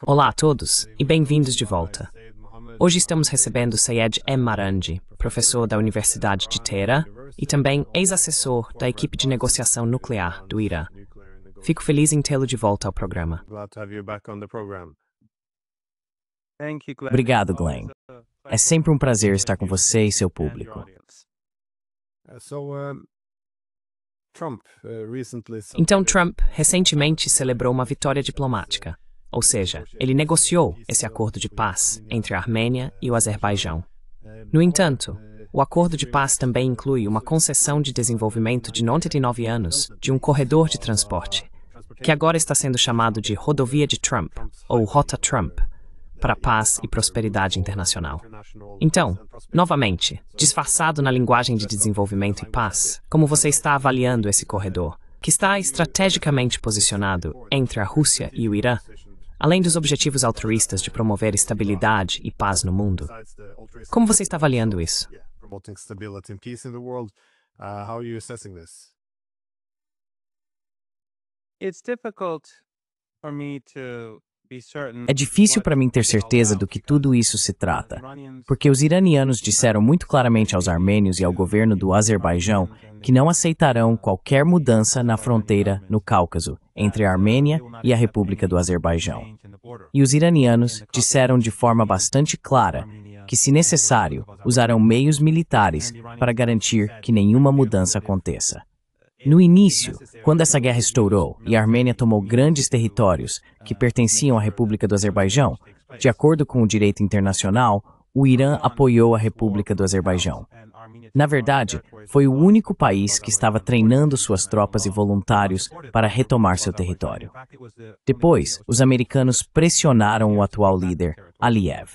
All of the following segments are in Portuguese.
Olá a todos e bem-vindos de volta. Hoje estamos recebendo Sayed M. Marandi, professor da Universidade de Teherã e também ex-assessor da equipe de negociação nuclear do Irã. Fico feliz em tê-lo de volta ao programa. Obrigado, Glenn. É sempre um prazer estar com você e seu público. Então, Trump recentemente celebrou uma vitória diplomática, ou seja, ele negociou esse acordo de paz entre a Armênia e o Azerbaijão. No entanto, o acordo de paz também inclui uma concessão de desenvolvimento de 99 anos de um corredor de transporte, que agora está sendo chamado de Rodovia de Trump, ou Rota Trump, para paz e prosperidade internacional. Então, novamente, disfarçado na linguagem de desenvolvimento e paz, como você está avaliando esse corredor, que está estrategicamente posicionado entre a Rússia e o Irã, além dos objetivos altruístas de promover estabilidade e paz no mundo? Como você está avaliando isso? É difícil para mim ter certeza do que tudo isso se trata, porque os iranianos disseram muito claramente aos armênios e ao governo do Azerbaijão que não aceitarão qualquer mudança na fronteira no Cáucaso entre a Armênia e a República do Azerbaijão. E os iranianos disseram de forma bastante clara que, se necessário, usarão meios militares para garantir que nenhuma mudança aconteça. No início, quando essa guerra estourou e a Armênia tomou grandes territórios que pertenciam à República do Azerbaijão, de acordo com o direito internacional, o Irã apoiou a República do Azerbaijão. Na verdade, foi o único país que estava treinando suas tropas e voluntários para retomar seu território. Depois, os americanos pressionaram o atual líder, Aliyev.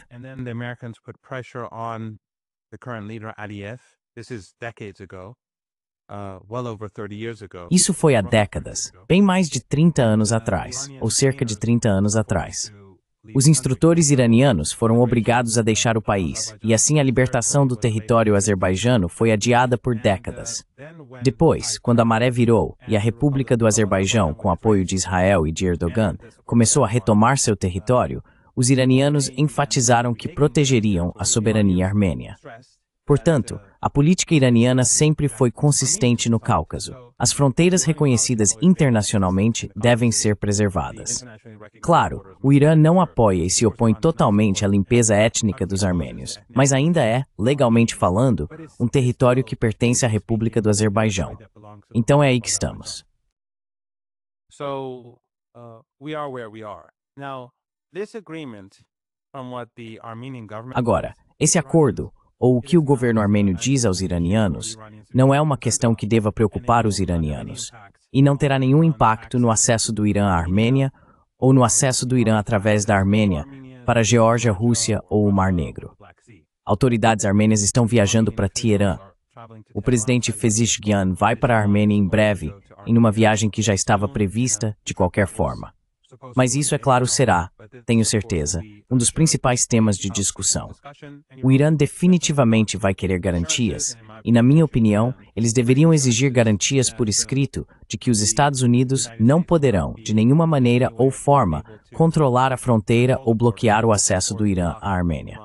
Isso foi há décadas, bem mais de 30 anos atrás, ou cerca de 30 anos atrás. Os instrutores iranianos foram obrigados a deixar o país, e assim a libertação do território azerbaijano foi adiada por décadas. Depois, quando a maré virou e a República do Azerbaijão, com apoio de Israel e de Erdogan, começou a retomar seu território, os iranianos enfatizaram que protegeriam a soberania armênia. Portanto, a política iraniana sempre foi consistente no Cáucaso. As fronteiras reconhecidas internacionalmente devem ser preservadas. Claro, o Irã não apoia e se opõe totalmente à limpeza étnica dos armênios, mas ainda é, legalmente falando, um território que pertence à República do Azerbaijão. Então é aí que estamos. Agora, esse acordo, ou o que o governo armênio diz aos iranianos, não é uma questão que deva preocupar os iranianos, e não terá nenhum impacto no acesso do Irã à Armênia ou no acesso do Irã através da Armênia para a Geórgia, Rússia ou o Mar Negro. Autoridades armênias estão viajando para Teherã. O presidente Pezeshkian vai para a Armênia em breve, em uma viagem que já estava prevista de qualquer forma. Mas isso, é claro, será, tenho certeza, um dos principais temas de discussão. O Irã definitivamente vai querer garantias, e, na minha opinião, eles deveriam exigir garantias por escrito de que os Estados Unidos não poderão, de nenhuma maneira ou forma, controlar a fronteira ou bloquear o acesso do Irã à Armênia.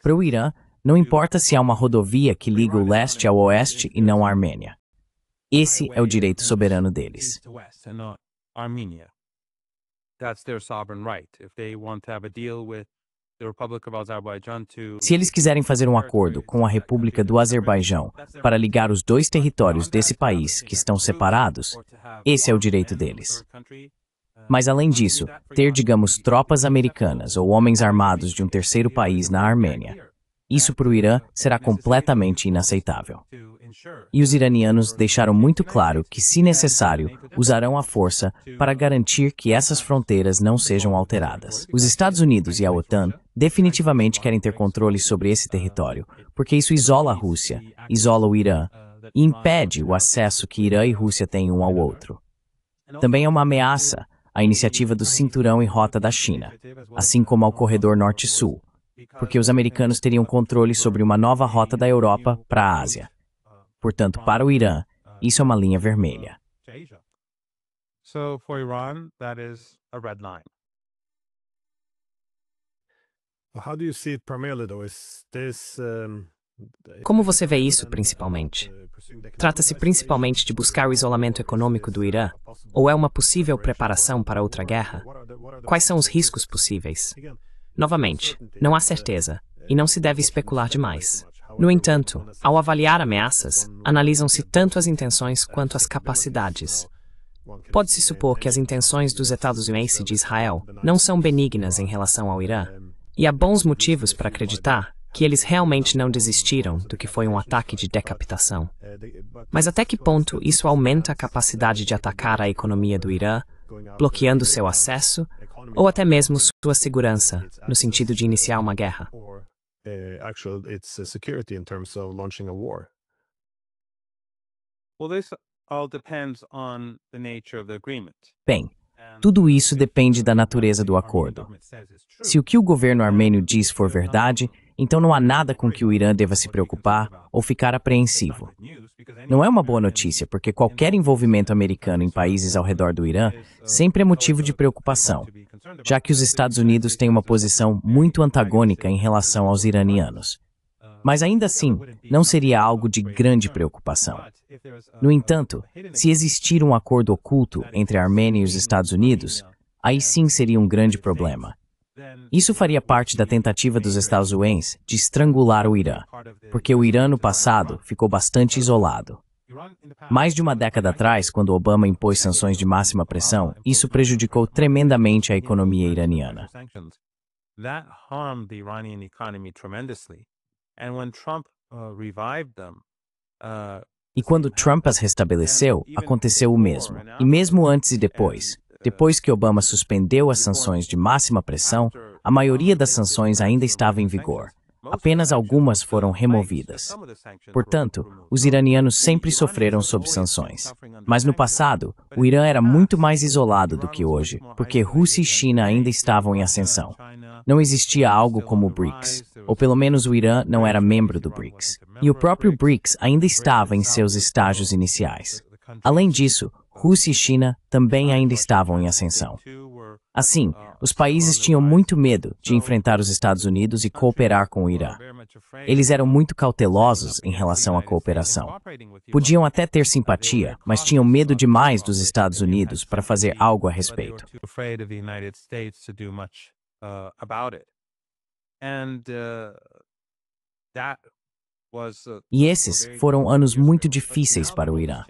Para o Irã, não importa se há uma rodovia que liga o leste ao oeste e não a Armênia. Esse é o direito soberano deles. Se eles quiserem fazer um acordo com a República do Azerbaijão para ligar os dois territórios desse país que estão separados, esse é o direito deles. Mas, além disso, ter, digamos, tropas americanas ou homens armados de um terceiro país na Armênia, isso para o Irã será completamente inaceitável. E os iranianos deixaram muito claro que, se necessário, usarão a força para garantir que essas fronteiras não sejam alteradas. Os Estados Unidos e a OTAN definitivamente querem ter controle sobre esse território, porque isso isola a Rússia, isola o Irã e impede o acesso que Irã e Rússia têm um ao outro. Também é uma ameaça à iniciativa do Cinturão e Rota da China, assim como ao Corredor Norte-Sul, porque os americanos teriam controle sobre uma nova rota da Europa para a Ásia. Portanto, para o Irã, isso é uma linha vermelha. Como você vê isso, principalmente? Trata-se principalmente de buscar o isolamento econômico do Irã, ou é uma possível preparação para outra guerra? Quais são os riscos possíveis? Novamente, não há certeza, e não se deve especular demais. No entanto, ao avaliar ameaças, analisam-se tanto as intenções quanto as capacidades. Pode-se supor que as intenções dos Estados Unidos e de Israel não são benignas em relação ao Irã, e há bons motivos para acreditar que eles realmente não desistiram do que foi um ataque de decapitação. Mas até que ponto isso aumenta a capacidade de atacar a economia do Irã, bloqueando seu acesso, ou até mesmo sua segurança, no sentido de iniciar uma guerra? Bem, tudo isso depende da natureza do acordo. Se o que o governo armênio diz for verdade, então não há nada com que o Irã deva se preocupar ou ficar apreensivo. Não é uma boa notícia, porque qualquer envolvimento americano em países ao redor do Irã sempre é motivo de preocupação, já que os Estados Unidos têm uma posição muito antagônica em relação aos iranianos. Mas ainda assim, não seria algo de grande preocupação. No entanto, se existir um acordo oculto entre a Armênia e os Estados Unidos, aí sim seria um grande problema. Isso faria parte da tentativa dos Estados Unidos de estrangular o Irã, porque o Irã no passado ficou bastante isolado. Mais de uma década atrás, quando Obama impôs sanções de máxima pressão, isso prejudicou tremendamente a economia iraniana. E quando Trump as restabeleceu, aconteceu o mesmo. E mesmo antes e depois que Obama suspendeu as sanções de máxima pressão, a maioria das sanções ainda estava em vigor. Apenas algumas foram removidas. Portanto, os iranianos sempre sofreram sob sanções. Mas no passado, o Irã era muito mais isolado do que hoje, porque Rússia e China ainda estavam em ascensão. Não existia algo como o BRICS, ou pelo menos o Irã não era membro do BRICS. E o próprio BRICS ainda estava em seus estágios iniciais. Além disso, Rússia e China também ainda estavam em ascensão. Assim, os países tinham muito medo de enfrentar os Estados Unidos e cooperar com o Irã. Eles eram muito cautelosos em relação à cooperação. Podiam até ter simpatia, mas tinham medo demais dos Estados Unidos para fazer algo a respeito. E esses foram anos muito difíceis para o Irã.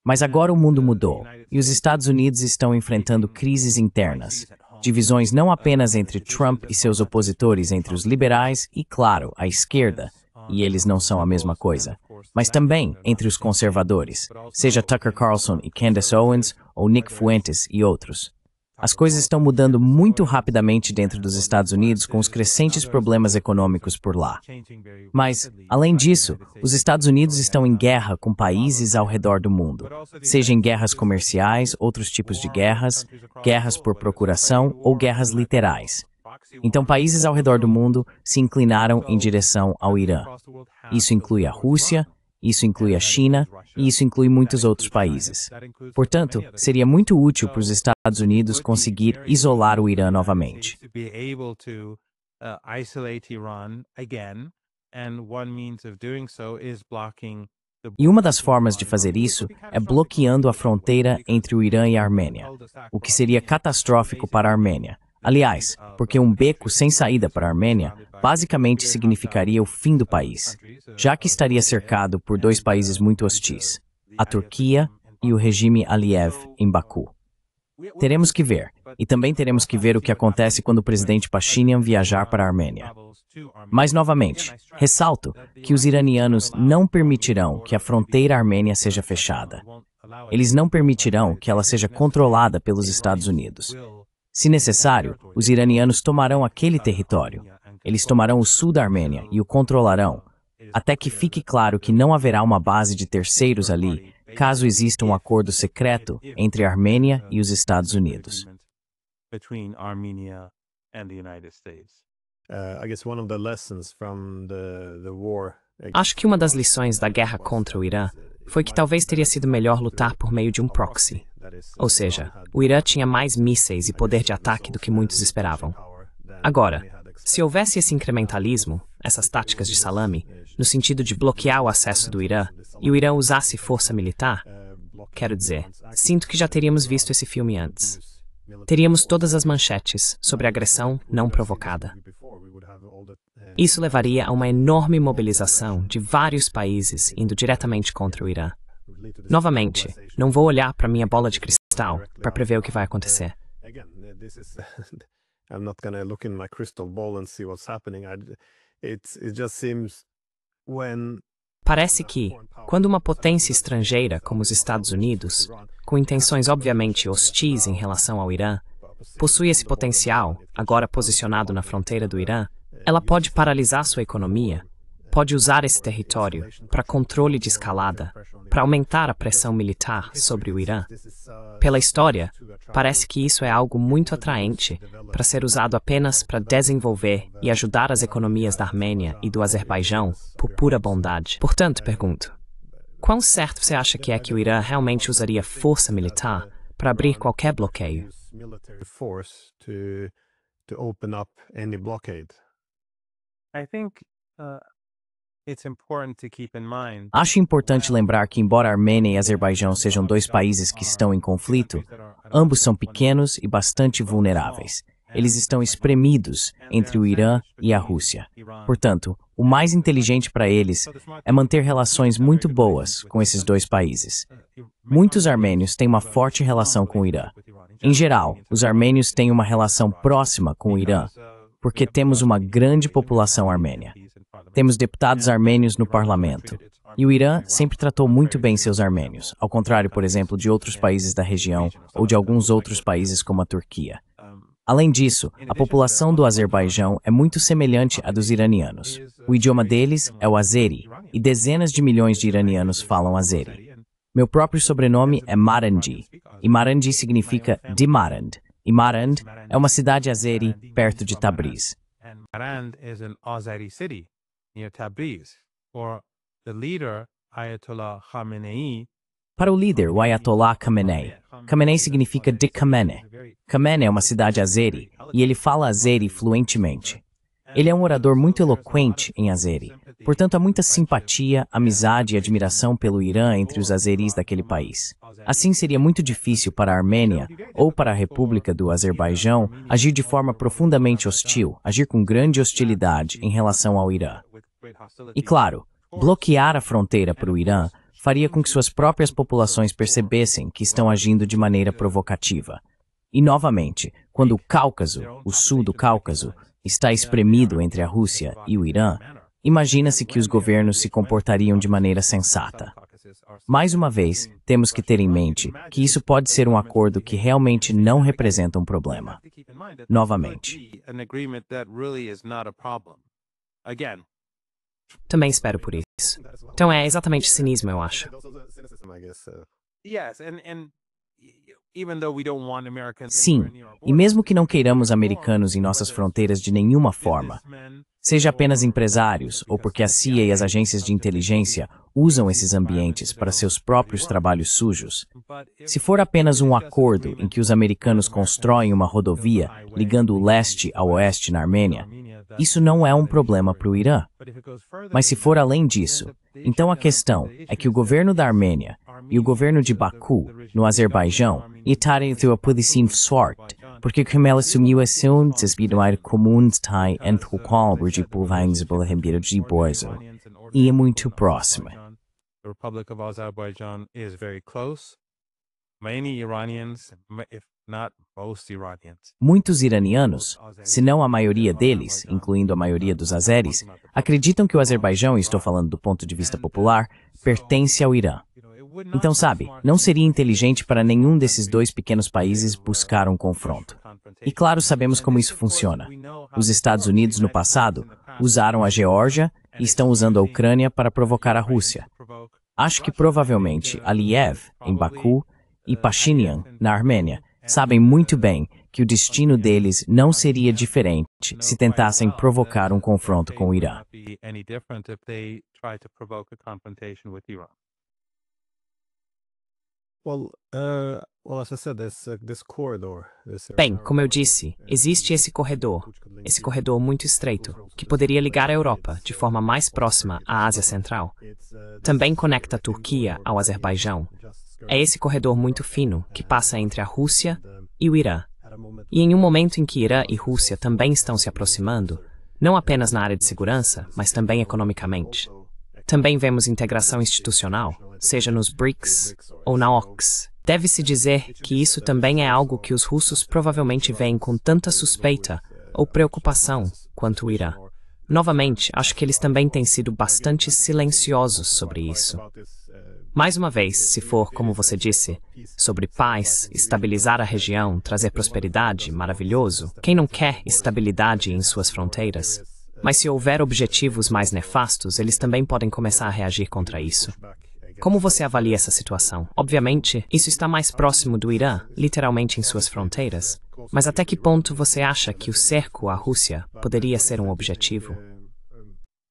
Mas agora o mundo mudou, e os Estados Unidos estão enfrentando crises internas, divisões não apenas entre Trump e seus opositores entre os liberais e, claro, a esquerda, e eles não são a mesma coisa, mas também entre os conservadores, seja Tucker Carlson e Candace Owens, ou Nick Fuentes e outros. As coisas estão mudando muito rapidamente dentro dos Estados Unidos com os crescentes problemas econômicos por lá. Mas, além disso, os Estados Unidos estão em guerra com países ao redor do mundo, seja em guerras comerciais, outros tipos de guerras, guerras por procuração ou guerras literais. Então, países ao redor do mundo se inclinaram em direção ao Irã. Isso inclui a Rússia, isso inclui a China e isso inclui muitos outros países. Portanto, seria muito útil para os Estados Unidos conseguir isolar o Irã novamente. E uma das formas de fazer isso é bloqueando a fronteira entre o Irã e a Armênia, o que seria catastrófico para a Armênia. Aliás, porque um beco sem saída para a Armênia basicamente significaria o fim do país, já que estaria cercado por dois países muito hostis, a Turquia e o regime Aliyev em Baku. Teremos que ver, e também teremos que ver o que acontece quando o presidente Pashinyan viajar para a Armênia. Mas, novamente, ressalto que os iranianos não permitirão que a fronteira armênia seja fechada. Eles não permitirão que ela seja controlada pelos Estados Unidos. Se necessário, os iranianos tomarão aquele território. Eles tomarão o sul da Armênia e o controlarão, até que fique claro que não haverá uma base de terceiros ali, caso exista um acordo secreto entre a Armênia e os Estados Unidos. Acho que uma das lições da guerra contra o Irã foi que talvez teria sido melhor lutar por meio de um proxy. Ou seja, o Irã tinha mais mísseis e poder de ataque do que muitos esperavam. Agora, Se houvesse esse incrementalismo, essas táticas de salame, no sentido de bloquear o acesso do Irã, e o Irã usasse força militar, quero dizer, sinto que já teríamos visto esse filme antes. Teríamos todas as manchetes sobre agressão não provocada. Isso levaria a uma enorme mobilização de vários países indo diretamente contra o Irã. Novamente, não vou olhar para minha bola de cristal para prever o que vai acontecer. I'm not going to look in my crystal ball and see what's happening. It just seems when Parece que, quando uma potência estrangeira como os Estados Unidos, com intenções obviamente hostis em relação ao Irã, possui esse potencial, agora posicionado na fronteira do Irã, ela pode paralisar sua economia, pode usar esse território para controle de escalada, para aumentar a pressão militar sobre o Irã. Pela história, parece que isso é algo muito atraente para ser usado apenas para desenvolver e ajudar as economias da Armênia e do Azerbaijão por pura bondade. Portanto, pergunto, quão certo você acha que é que o Irã realmente usaria força militar para abrir qualquer bloqueio? Acho importante lembrar que, embora Armênia e Azerbaijão sejam dois países que estão em conflito, ambos são pequenos e bastante vulneráveis. Eles estão espremidos entre o Irã e a Rússia. Portanto, o mais inteligente para eles é manter relações muito boas com esses dois países. Muitos armênios têm uma forte relação com o Irã. Em geral, os armênios têm uma relação próxima com o Irã, porque temos uma grande população armênia. Temos deputados armênios no parlamento. E o Irã sempre tratou muito bem seus armênios, ao contrário, por exemplo, de outros países da região ou de alguns outros países como a Turquia. Além disso, a população do Azerbaijão é muito semelhante à dos iranianos. O idioma deles é o azeri, e dezenas de milhões de iranianos falam azeri. Meu próprio sobrenome é Marandi, e Marandi significa de Marand, e Marand é uma cidade azeri perto de Tabriz. Marand is an Azeri city near Tabriz, for the leader Ayatollah Khamenei. Para o líder, o Ayatollah Khamenei, Khamenei significa de Khamenei. Khamenei é uma cidade azeri, e ele fala azeri fluentemente. Ele é um orador muito eloquente em azeri, portanto há muita simpatia, amizade e admiração pelo Irã entre os azeris daquele país. Assim seria muito difícil para a Armênia ou para a República do Azerbaijão agir de forma profundamente hostil, agir com grande hostilidade em relação ao Irã. E claro, bloquear a fronteira para o Irã faria com que suas próprias populações percebessem que estão agindo de maneira provocativa. E novamente, quando o Cáucaso, o sul do Cáucaso, está espremido entre a Rússia e o Irã, imagina-se que os governos se comportariam de maneira sensata. Mais uma vez, temos que ter em mente que isso pode ser um acordo que realmente não representa um problema. Novamente. Também espero por isso. Então é exatamente cinismo, eu acho. Sim, e mesmo que não queiramos americanos em nossas fronteiras de nenhuma forma, seja apenas empresários ou porque a CIA e as agências de inteligência usam esses ambientes para seus próprios trabalhos sujos, se for apenas um acordo em que os americanos constroem uma rodovia ligando o leste ao oeste na Armênia, isso não é um problema para o Irã. Mas se for além disso, então a questão é que o governo da Armênia e o governo de Baku, no Azerbaijão, estarem a polícia forte, porque como ela assumiu a ação de espionagem comum entre o qual o povo de Borzo, e é muito próxima. The Republic of Azerbaijan is very close. Many Iranians, if not most Iranians. Muitos iranianos, se não a maioria deles, incluindo a maioria dos azeris, acreditam que o Azerbaijão, e estou falando do ponto de vista popular, pertence ao Irã. Então, sabe, não seria inteligente para nenhum desses dois pequenos países buscar um confronto. E claro, sabemos como isso funciona. Os Estados Unidos, no passado, usaram a Geórgia e estão usando a Ucrânia para provocar a Rússia. Acho que provavelmente Aliyev, em Baku, e Pashinyan, na Armênia, sabem muito bem que o destino deles não seria diferente se tentassem provocar um confronto com o Irã. Bem, como eu disse, existe esse corredor. esse corredor muito estreito, que poderia ligar a Europa de forma mais próxima à Ásia Central. Também conecta a Turquia ao Azerbaijão. É esse corredor muito fino que passa entre a Rússia e o Irã. E em um momento em que Irã e Rússia também estão se aproximando, não apenas na área de segurança, mas também economicamente. Também vemos integração institucional, seja nos BRICS ou na OCS. Deve-se dizer que isso também é algo que os russos provavelmente veem com tanta suspeita ou preocupação quanto o Irã. Novamente, acho que eles também têm sido bastante silenciosos sobre isso. Mais uma vez, se for, como você disse, sobre paz, estabilizar a região, trazer prosperidade, maravilhoso, quem não quer estabilidade em suas fronteiras? Mas se houver objetivos mais nefastos, eles também podem começar a reagir contra isso. Como você avalia essa situação? Obviamente, isso está mais próximo do Irã, literalmente em suas fronteiras. Mas até que ponto você acha que o cerco à Rússia poderia ser um objetivo?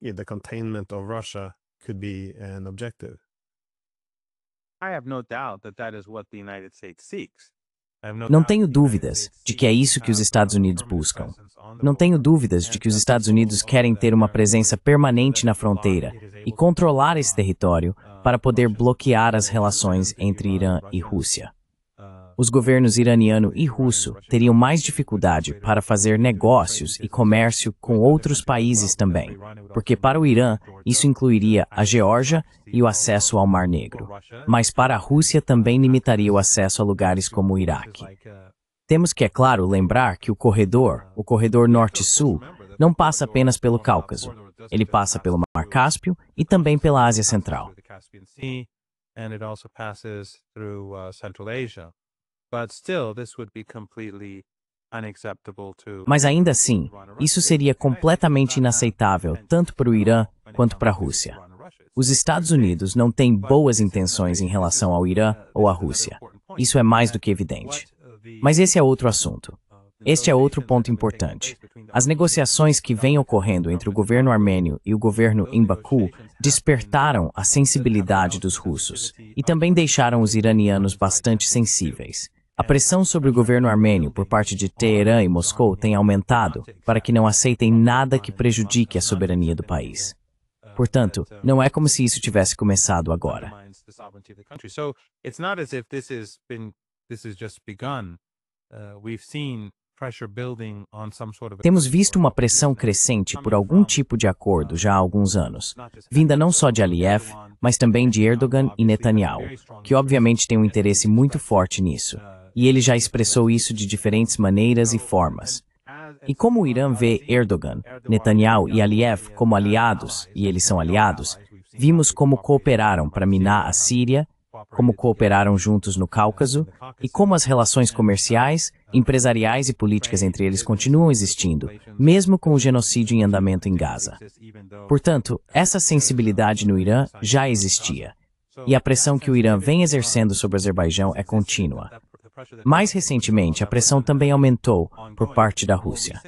The containment of Russia could be an objective. I have no doubt that that is what the United States seeks. Não tenho dúvidas de que é isso que os Estados Unidos buscam. Não tenho dúvidas de que os Estados Unidos querem ter uma presença permanente na fronteira e controlar esse território para poder bloquear as relações entre Irã e Rússia. Os governos iraniano e russo teriam mais dificuldade para fazer negócios e comércio com outros países também, porque para o Irã isso incluiria a Geórgia e o acesso ao Mar Negro, mas para a Rússia também limitaria o acesso a lugares como o Iraque. Temos que, é claro, lembrar que o corredor norte-sul, não passa apenas pelo Cáucaso, ele passa pelo Mar Cáspio e também pela Ásia Central. Mas ainda assim, isso seria completamente inaceitável tanto para o Irã quanto para a Rússia. Os Estados Unidos não têm boas intenções em relação ao Irã ou à Rússia. Isso é mais do que evidente. Mas esse é outro assunto. Este é outro ponto importante. As negociações que vêm ocorrendo entre o governo armênio e o governo em Baku despertaram a sensibilidade dos russos e também deixaram os iranianos bastante sensíveis. A pressão sobre o governo armênio por parte de Teherã e Moscou tem aumentado para que não aceitem nada que prejudique a soberania do país. Portanto, não é como se isso tivesse começado agora. Temos visto uma pressão crescente por algum tipo de acordo já há alguns anos, vinda não só de Aliyev, mas também de Erdogan e Netanyahu, que obviamente tem um interesse muito forte nisso, e ele já expressou isso de diferentes maneiras e formas. E como o Irã vê Erdogan, Netanyahu e Aliyev como aliados, e eles são aliados, vimos como cooperaram para minar a Síria, como cooperaram juntos no Cáucaso, e como as relações comerciais, empresariais e políticas entre eles continuam existindo, mesmo com o genocídio em andamento em Gaza. Portanto, essa sensibilidade no Irã já existia, e a pressão que o Irã vem exercendo sobre o Azerbaijão é contínua. Mais recentemente, a pressão também aumentou por parte da Rússia.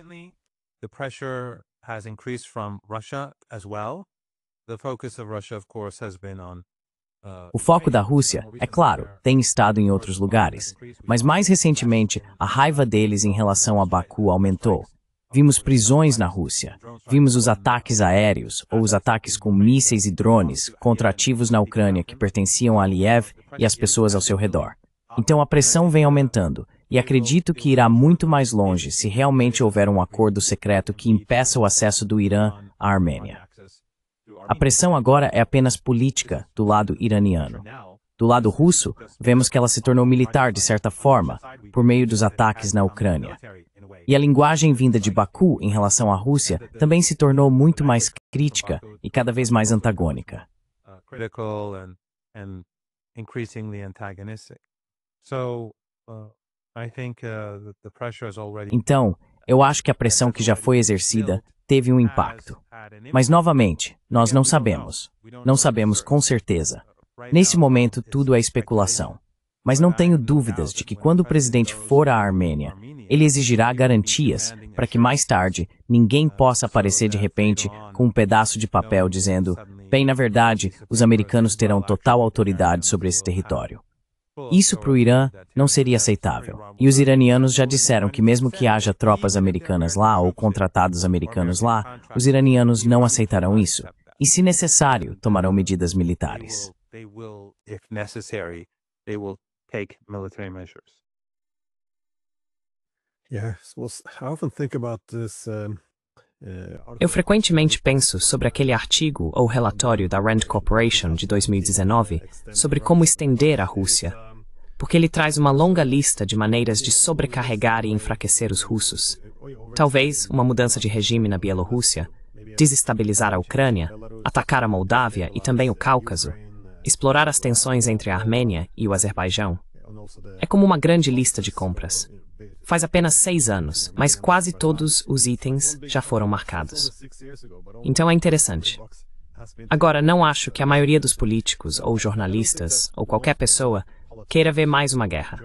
O foco da Rússia, é claro, tem estado em outros lugares, mas mais recentemente a raiva deles em relação a Baku aumentou. Vimos prisões na Rússia, vimos os ataques aéreos ou os ataques com mísseis e drones contra ativos na Ucrânia que pertenciam a Aliyev e às pessoas ao seu redor. Então a pressão vem aumentando, e acredito que irá muito mais longe se realmente houver um acordo secreto que impeça o acesso do Irã à Armênia. A pressão agora é apenas política do lado iraniano. Do lado russo, vemos que ela se tornou militar de certa forma, por meio dos ataques na Ucrânia. E a linguagem vinda de Baku em relação à Rússia também se tornou muito mais crítica e cada vez mais antagônica. Então, eu acho que a pressão que já foi exercida teve um impacto. Mas, novamente, nós não sabemos. Não sabemos com certeza. Nesse momento, tudo é especulação. Mas não tenho dúvidas de que quando o presidente for à Armênia, ele exigirá garantias para que mais tarde ninguém possa aparecer de repente com um pedaço de papel dizendo: bem, na verdade, os americanos terão total autoridade sobre esse território. Isso para o Irã não seria aceitável. E os iranianos já disseram que mesmo que haja tropas americanas lá ou contratados americanos lá, os iranianos não aceitarão isso. E, se necessário, tomarão medidas militares. Eu frequentemente penso sobre aquele artigo ou relatório da Rand Corporation de 2019 sobre como estender a Rússia, porque ele traz uma longa lista de maneiras de sobrecarregar e enfraquecer os russos. Talvez uma mudança de regime na Bielorrússia, desestabilizar a Ucrânia, atacar a Moldávia e também o Cáucaso, explorar as tensões entre a Armênia e o Azerbaijão. É como uma grande lista de compras. Faz apenas 6 anos, mas quase todos os itens já foram marcados. Então é interessante. Agora, não acho que a maioria dos políticos, ou jornalistas, ou qualquer pessoa, queira ver mais uma guerra.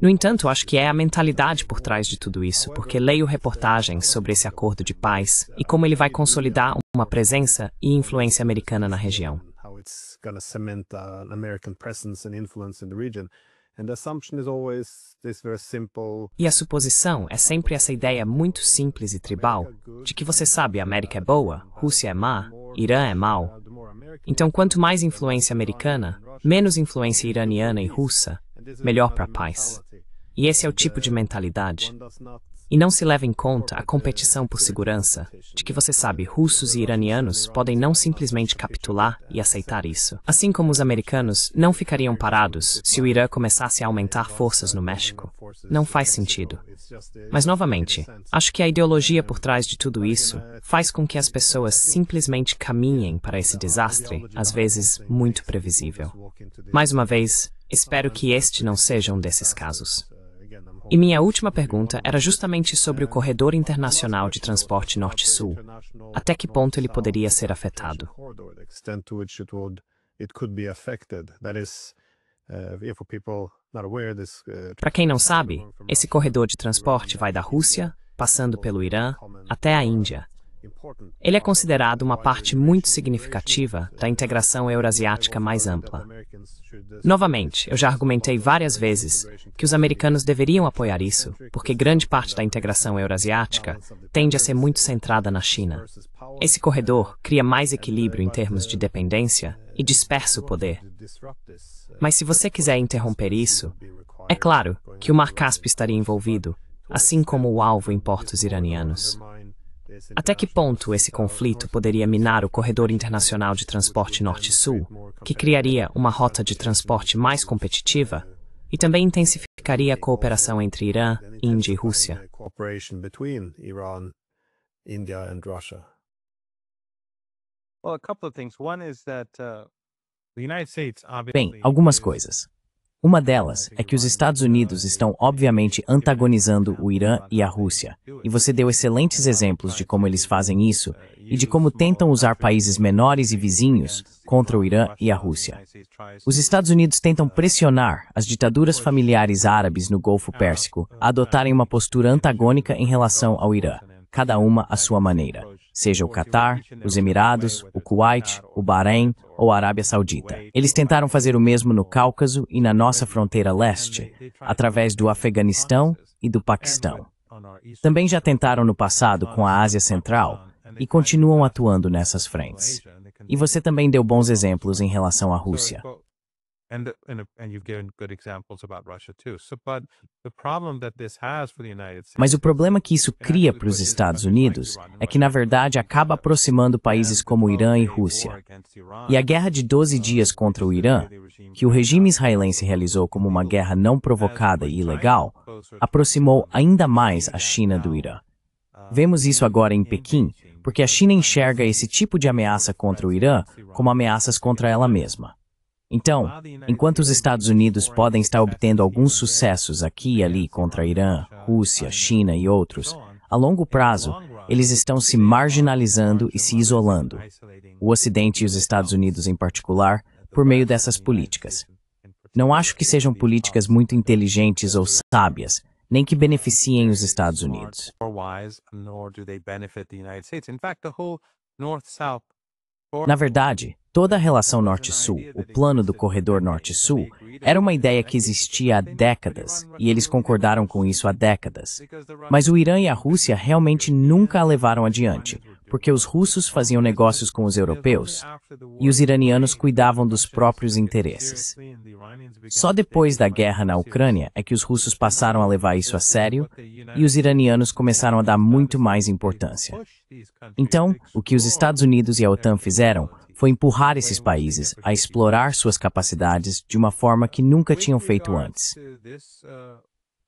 No entanto, acho que é a mentalidade por trás de tudo isso, porque leio reportagens sobre esse acordo de paz e como ele vai consolidar uma presença e influência americana na região. E a suposição é sempre essa ideia muito simples e tribal de que você sabe a América é boa, Rússia é má, Irã é mau. Então, quanto mais influência americana, menos influência iraniana e russa, melhor para a paz. E esse é o tipo de mentalidade. E não se leva em conta a competição por segurança, de que você sabe, russos e iranianos podem não simplesmente capitular e aceitar isso. Assim como os americanos não ficariam parados se o Irã começasse a aumentar forças no México. Não faz sentido. Mas, novamente, acho que a ideologia por trás de tudo isso faz com que as pessoas simplesmente caminhem para esse desastre, às vezes muito previsível. Mais uma vez, espero que este não seja um desses casos. E minha última pergunta era justamente sobre o corredor internacional de transporte norte-sul. Até que ponto ele poderia ser afetado? Para quem não sabe, esse corredor de transporte vai da Rússia, passando pelo Irã, até a Índia. Ele é considerado uma parte muito significativa da integração eurasiática mais ampla. Novamente, eu já argumentei várias vezes que os americanos deveriam apoiar isso, porque grande parte da integração eurasiática tende a ser muito centrada na China. Esse corredor cria mais equilíbrio em termos de dependência e dispersa o poder. Mas se você quiser interromper isso, é claro que o Mar Cáspio estaria envolvido, assim como o alvo em portos iranianos. Até que ponto esse conflito poderia minar o corredor internacional de transporte norte-sul, que criaria uma rota de transporte mais competitiva e também intensificaria a cooperação entre Irã, Índia e Rússia? Bem, algumas coisas. Uma delas é que os Estados Unidos estão obviamente antagonizando o Irã e a Rússia, e você deu excelentes exemplos de como eles fazem isso e de como tentam usar países menores e vizinhos contra o Irã e a Rússia. Os Estados Unidos tentam pressionar as ditaduras familiares árabes no Golfo Pérsico a adotarem uma postura antagônica em relação ao Irã, cada uma à sua maneira, seja o Catar, os Emirados, o Kuwait, o Bahrein ou a Arábia Saudita. Eles tentaram fazer o mesmo no Cáucaso e na nossa fronteira leste, através do Afeganistão e do Paquistão. Também já tentaram no passado com a Ásia Central e continuam atuando nessas frentes. E você também deu bons exemplos em relação à Rússia. Mas o problema que isso cria para os Estados Unidos é que, na verdade, acaba aproximando países como Irã e Rússia. E a guerra de 12 dias contra o Irã, que o regime israelense realizou como uma guerra não provocada e ilegal, aproximou ainda mais a China do Irã. Vemos isso agora em Pequim, porque a China enxerga esse tipo de ameaça contra o Irã como ameaças contra ela mesma. Então, enquanto os Estados Unidos podem estar obtendo alguns sucessos aqui e ali contra Irã, Rússia, China e outros, a longo prazo, eles estão se marginalizando e se isolando, o Ocidente e os Estados Unidos em particular, por meio dessas políticas. Não acho que sejam políticas muito inteligentes ou sábias, nem que beneficiem os Estados Unidos. Na verdade, toda a relação Norte-Sul, o plano do corredor Norte-Sul, era uma ideia que existia há décadas, e eles concordaram com isso há décadas. Mas o Irã e a Rússia realmente nunca a levaram adiante, porque os russos faziam negócios com os europeus, e os iranianos cuidavam dos próprios interesses. Só depois da guerra na Ucrânia é que os russos passaram a levar isso a sério, e os iranianos começaram a dar muito mais importância. Então, o que os Estados Unidos e a OTAN fizeram foi empurrar esses países a explorar suas capacidades de uma forma que nunca tinham feito antes.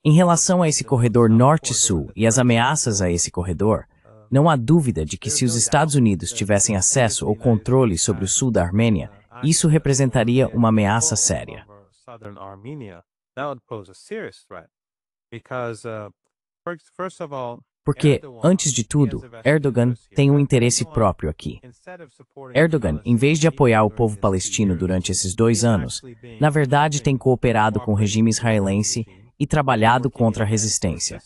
Em relação a esse corredor Norte-Sul e as ameaças a esse corredor, não há dúvida de que se os Estados Unidos tivessem acesso ou controle sobre o sul da Armênia, isso representaria uma ameaça séria. Porque, antes de tudo, Erdogan tem um interesse próprio aqui. Erdogan, em vez de apoiar o povo palestino durante esses 2 anos, na verdade tem cooperado com o regime israelense e trabalhado contra a resistência.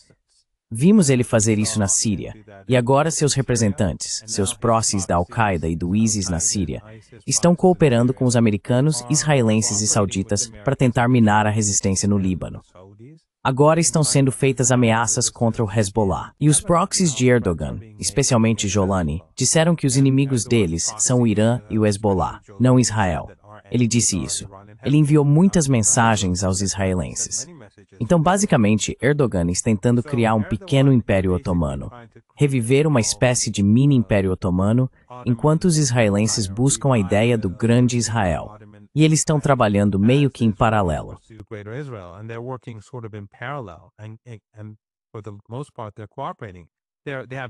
Vimos ele fazer isso na Síria, e agora seus representantes, seus próximos da Al-Qaeda e do ISIS na Síria, estão cooperando com os americanos, israelenses e sauditas para tentar minar a resistência no Líbano. Agora estão sendo feitas ameaças contra o Hezbollah. E os proxies de Erdogan, especialmente Jolani, disseram que os inimigos deles são o Irã e o Hezbollah, não Israel. Ele disse isso. Ele enviou muitas mensagens aos israelenses. Então, basicamente, Erdogan está tentando criar um pequeno império otomano, reviver uma espécie de mini-império otomano, enquanto os israelenses buscam a ideia do grande Israel. E eles estão trabalhando meio que em paralelo.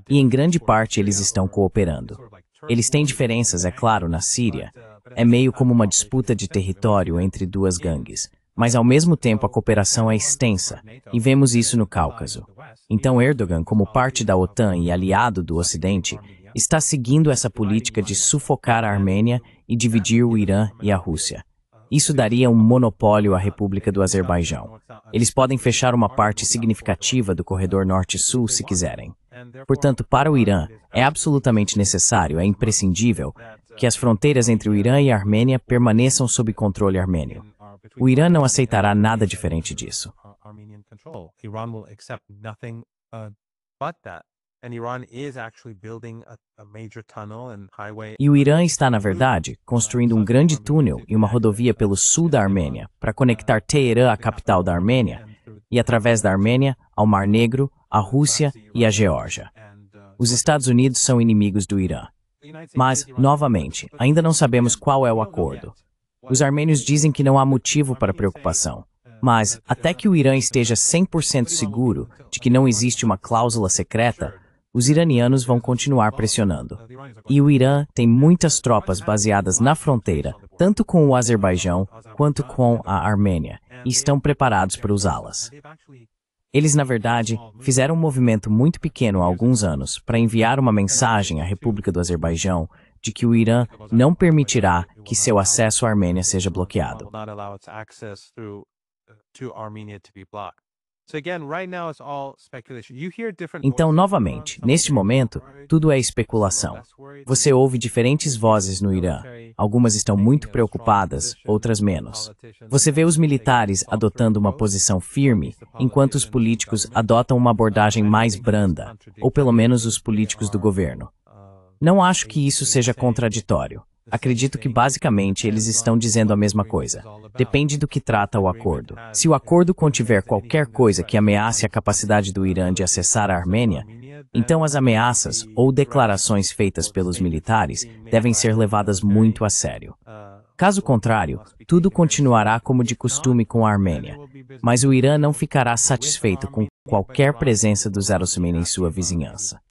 E em grande parte eles estão cooperando. Eles têm diferenças, é claro, na Síria. É meio como uma disputa de território entre 2 gangues. Mas ao mesmo tempo a cooperação é extensa, e vemos isso no Cáucaso. Então Erdogan, como parte da OTAN e aliado do Ocidente, está seguindo essa política de sufocar a Armênia e dividir o Irã e a Rússia. Isso daria um monopólio à República do Azerbaijão. Eles podem fechar uma parte significativa do corredor Norte-Sul se quiserem. Portanto, para o Irã, é absolutamente necessário, é imprescindível, que as fronteiras entre o Irã e a Armênia permaneçam sob controle armênio. O Irã não aceitará nada diferente disso. E o Irã está, na verdade, construindo um grande túnel e uma rodovia pelo sul da Armênia para conectar Teherã à capital da Armênia e, através da Armênia, ao Mar Negro, à Rússia e à Geórgia. Os Estados Unidos são inimigos do Irã. Mas, novamente, ainda não sabemos qual é o acordo. Os armênios dizem que não há motivo para preocupação. Mas, até que o Irã esteja 100% seguro de que não existe uma cláusula secreta, os iranianos vão continuar pressionando. E o Irã tem muitas tropas baseadas na fronteira, tanto com o Azerbaijão quanto com a Armênia, e estão preparados para usá-las. Eles, na verdade, fizeram um movimento muito pequeno há alguns anos para enviar uma mensagem à República do Azerbaijão de que o Irã não permitirá que seu acesso à Armênia seja bloqueado. Então, novamente, neste momento, tudo é especulação. Você ouve diferentes vozes no Irã. Algumas estão muito preocupadas, outras menos. Você vê os militares adotando uma posição firme, enquanto os políticos adotam uma abordagem mais branda, ou pelo menos os políticos do governo. Não acho que isso seja contraditório. Acredito que basicamente eles estão dizendo a mesma coisa. Depende do que trata o acordo. Se o acordo contiver qualquer coisa que ameace a capacidade do Irã de acessar a Armênia, então as ameaças ou declarações feitas pelos militares devem ser levadas muito a sério. Caso contrário, tudo continuará como de costume com a Armênia, mas o Irã não ficará satisfeito com qualquer presença dos Arosmeni em sua vizinhança.